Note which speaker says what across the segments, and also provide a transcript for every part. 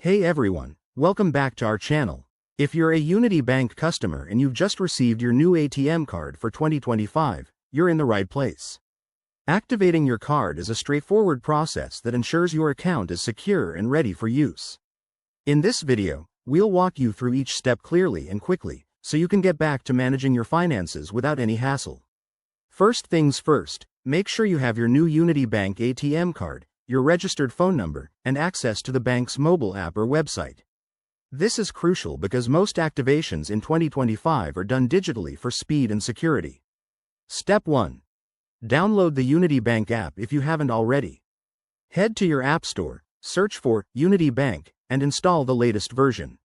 Speaker 1: Hey everyone, welcome back to our channel. If you're a Unity Bank customer and you've just received your new ATM card for 2025, you're in the right place. Activating your card is a straightforward process that ensures your account is secure and ready for use. In this video, we'll walk you through each step clearly and quickly, so you can get back to managing your finances without any hassle. First things first, make sure you have your new Unity Bank ATM card, your registered phone number, and access to the bank's mobile app or website. This is crucial because most activations in 2025 are done digitally for speed and security. Step 1. Download the Unity Bank app if you haven't already. Head to your app store, search for Unity Bank, and install the latest version.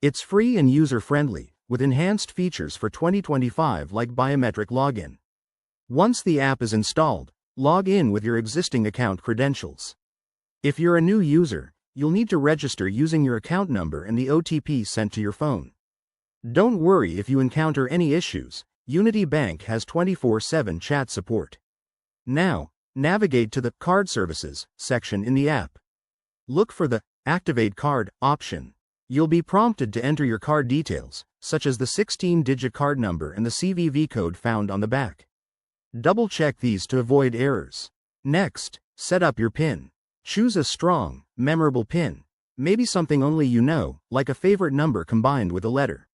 Speaker 1: It's free and user-friendly, with enhanced features for 2025 like biometric login. Once the app is installed, log in with your existing account credentials. If you're a new user, you'll need to register using your account number and the OTP sent to your phone. Don't worry if you encounter any issues, Unity Bank has 24/7 chat support. Now, navigate to the Card Services section in the app. Look for the Activate Card option. You'll be prompted to enter your card details, such as the 16-digit card number and the CVV code found on the back. Double-check these to avoid errors. Next, set up your PIN. Choose a strong, memorable PIN, maybe something only you know, like a favorite number combined with a letter.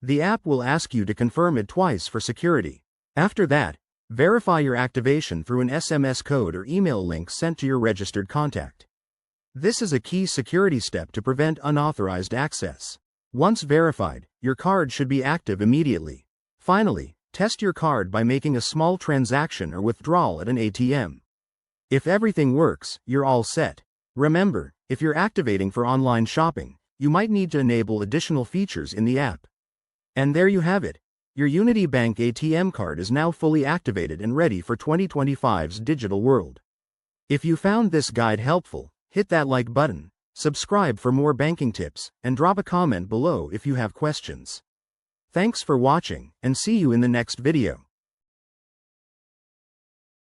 Speaker 1: The app will ask you to confirm it twice for security. After that, verify your activation through an SMS code or email link sent to your registered contact. This is a key security step to prevent unauthorized access. Once verified, your card should be active immediately. Finally, test your card by making a small transaction or withdrawal at an ATM. If everything works, you're all set. Remember, if you're activating for online shopping, you might need to enable additional features in the app. And there you have it. Your Unity Bank ATM card is now fully activated and ready for 2025's digital world. If you found this guide helpful, hit that like button, subscribe for more banking tips, and drop a comment below if you have questions. Thanks for watching, and see you in the next video.